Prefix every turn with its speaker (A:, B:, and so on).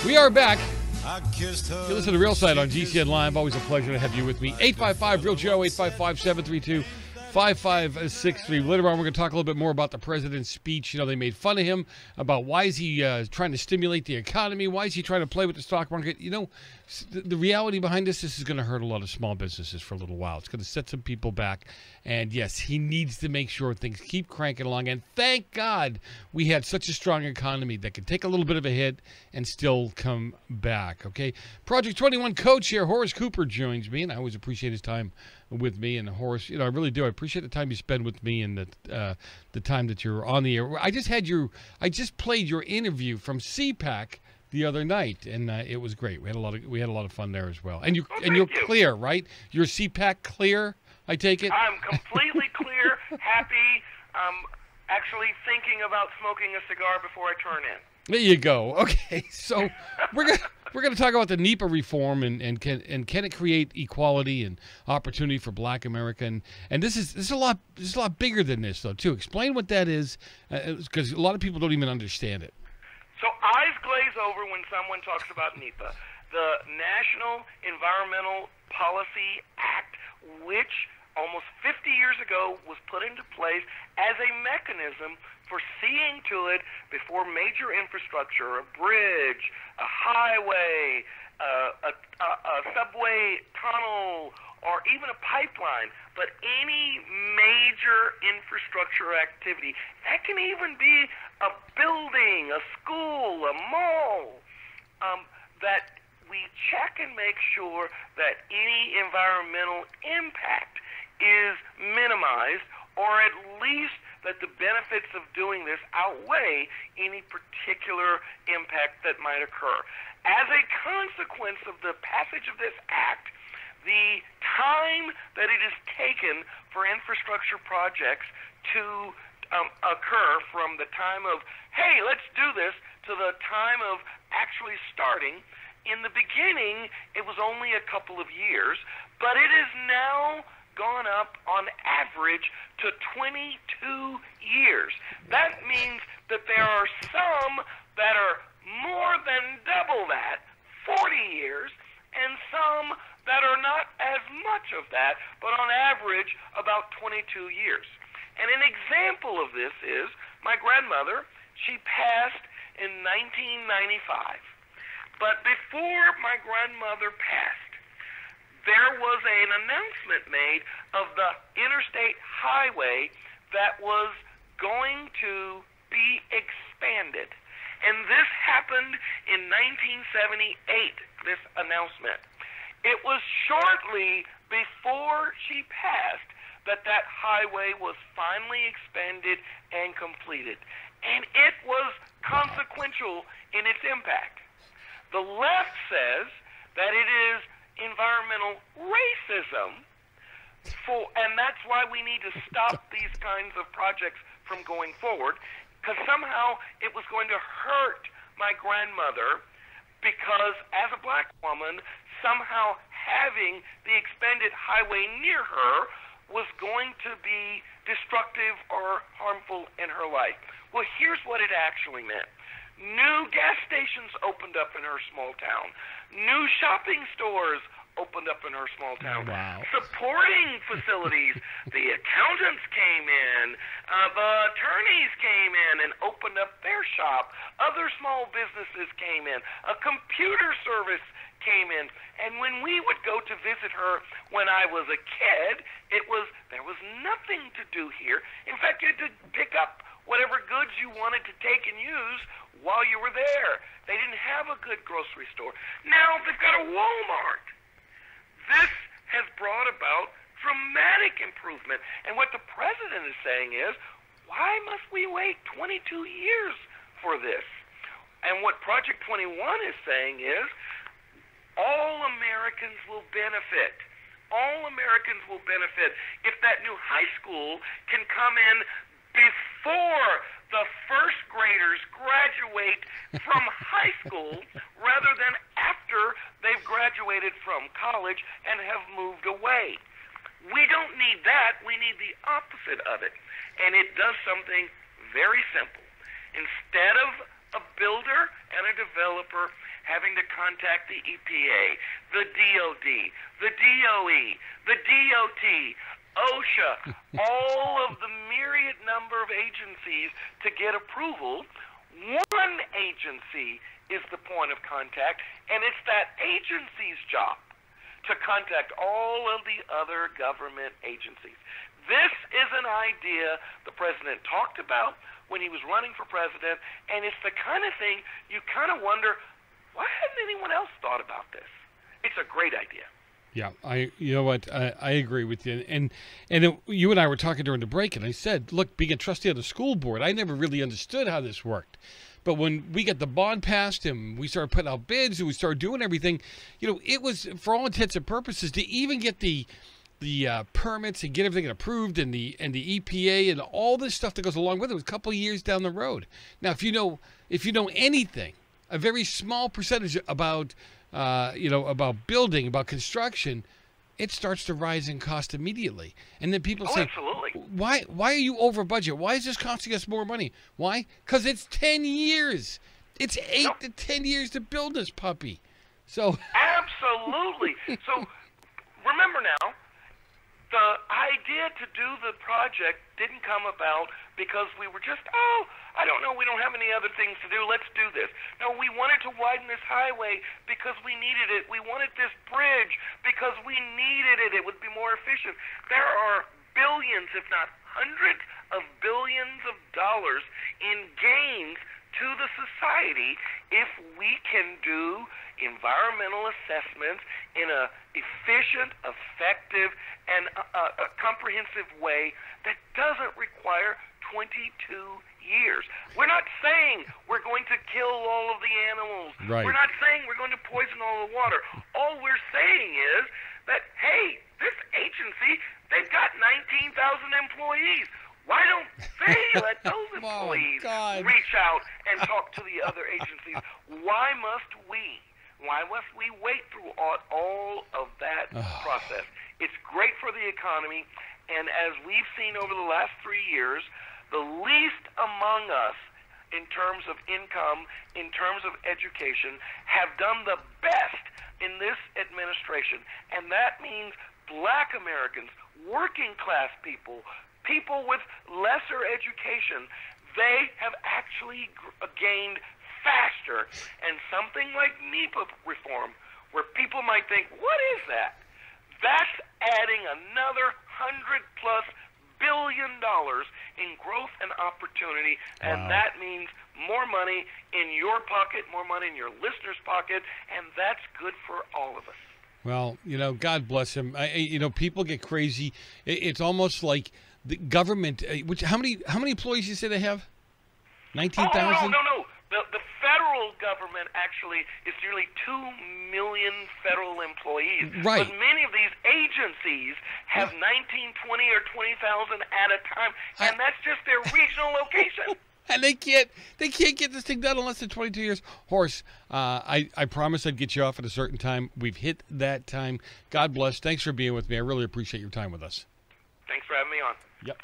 A: We are back. You listen to Real Side on GCN Live. Always a pleasure to have you with me. 855-REAL-JOE, 855-732-5563. Later on, we're going to talk a little bit more about the president's speech. You know, they made fun of him about why is he trying to stimulate the economy? Why is he trying to play with the stock market? You know, the reality behind this is going to hurt a lot of small businesses for a little while. It's going to set some people back. And, yes, he needs to make sure things keep cranking along. And thank God we had such a strong economy that could take a little bit of a hit and still come back, okay? Project 21 coach here, Horace Cooper, joins me, and I always appreciate his time with me. And Horace, you know, I really do. I appreciate the time you spend with me and the time that you're on the air. I just played your interview from CPAC the other night, and it was great. We had a lot of fun there as well. And you're clear, right? You're CPAC clear, I take it?
B: I'm completely clear, happy. Actually thinking about smoking a cigar before I turn in.
A: There you go. Okay, so we're gonna talk about the NEPA reform and can it create equality and opportunity for Black America, and this is a lot bigger than this though too. Explain what that is, because a lot of people don't even understand it.
B: So eyes glaze over when someone talks about NEPA, the National Environmental Policy Act, which almost 50 years ago was put into place as a mechanism for seeing to it before major infrastructure, a bridge, a highway, a subway tunnel, or even a pipeline, but any major infrastructure activity. That can even be a building, a school, a mall, that we check and make sure that any environmental impact is minimized, or at least that the benefits of doing this outweigh any particular impact that might occur. As a consequence of the passage of this act, the time that it is taken for infrastructure projects to occur from the time of, hey, let's do this, to the time of actually starting, in the beginning, it was only a couple of years, but it is now gone up on average to 22 years. That means that there are some that are more than double that, 40 years, and some that are not as much of that, but on average about 22 years. And an example of this is my grandmother. She passed in 1995. But before my grandmother passed, there was an announcement made of the interstate highway that was going to be expanded. And this happened in 1978, this announcement. It was shortly before she passed that highway was finally expanded and completed. And it was consequential in its impact. The left says that it is environmental racism, and that's why we need to stop these kinds of projects from going forward, because somehow it was going to hurt my grandmother, because as a Black woman, somehow having the expanded highway near her was going to be destructive or harmful in her life. Well, here's what it actually meant. New gas stations opened up in her small town. New shopping stores opened up in her small town.
A: Wow.
B: Supporting facilities. The accountants came in. The attorneys came in and opened up their shop. Other small businesses came in. A computer service came in. And when we would go to visit her when I was a kid, there was nothing to do here. In fact, you had to pick up whatever goods you wanted to take and use while you were there. They didn't have a good grocery store. Now they've got a Walmart. This has brought about dramatic improvement. And what the president is saying is, why must we wait 22 years for this? And what Project 21 is saying is, all Americans will benefit. All Americans will benefit if that new high school can come in before the first graders graduate from high school rather than after they've graduated from college and have moved away. We don't need that. We need the opposite of it. And it does something very simple. Instead of a builder and a developer having to contact the EPA, the DOD, the DOE, the DOT, OSHA, all of the myriad number of agencies to get approval. One agency is the point of contact, and it's that agency's job to contact all of the other government agencies. This is an idea the president talked about when he was running for president, and it's the kind of thing you kind of wonder, why hadn't anyone else thought about this? It's a great idea.
A: Yeah, you know what, I agree with you. And you and I were talking during the break, and I said, look, being a trustee of the school board, I never really understood how this worked. But when we got the bond passed and we started putting out bids and we started doing everything, you know, it was, for all intents and purposes, to even get the permits and get everything approved and the EPA and all this stuff that goes along with it was a couple of years down the road. Now, if you know anything, a very small percentage about about building, about construction, it starts to rise in cost immediately. And then people say,
B: absolutely.
A: Why are you over budget? Why is this costing us more money? Why? Because it's 10 years. It's 8 to 10 years to build this puppy. So
B: absolutely. So remember now, the idea to do the project didn't come about because we were just, I don't know, we don't have any other things to do, let's do this. No, we wanted to widen this highway because we needed it. We wanted this bridge because we needed it. It would be more efficient. There are billions, if not hundreds of billions of dollars in gains to the society if we can do environmental assessments in a efficient, effective, and a comprehensive way that doesn't require 22 years. We're not saying we're going to kill all of the animals.
A: Right.
B: We're not saying we're going to poison all the water. All we're saying is that, hey, this agency, they've got 19,000 employees. Why don't they let those employees reach out and talk to the other agencies? Why must we? Why must we wait through all of that process? It's great for the economy, and as we've seen over the last 3 years, the least among us in terms of income, in terms of education, have done the best in this administration, and that means Black Americans, working class people, people with lesser education. They have actually gained faster. And something like NEPA reform, where people might think, what is that? That's adding another $100+ billion in growth and opportunity, and that means more money in your pocket, more money in your listeners' pocket, and that's good for all of us.
A: Well, God bless him. People get crazy. It's almost like the government. How many employees you say they have? 19,000.
B: Oh, no. The federal government actually is nearly 2 million federal employees.
A: Right.
B: But many of these agencies have 19, 20, or 20,000 at a time, and that's just their regional location.
A: And they can't get this thing done unless in 22 years. Horace, I promised I'd get you off at a certain time. We've hit that time. God bless. Thanks for being with me. I really appreciate your time with us.
B: Thanks for having me on.
A: Yep.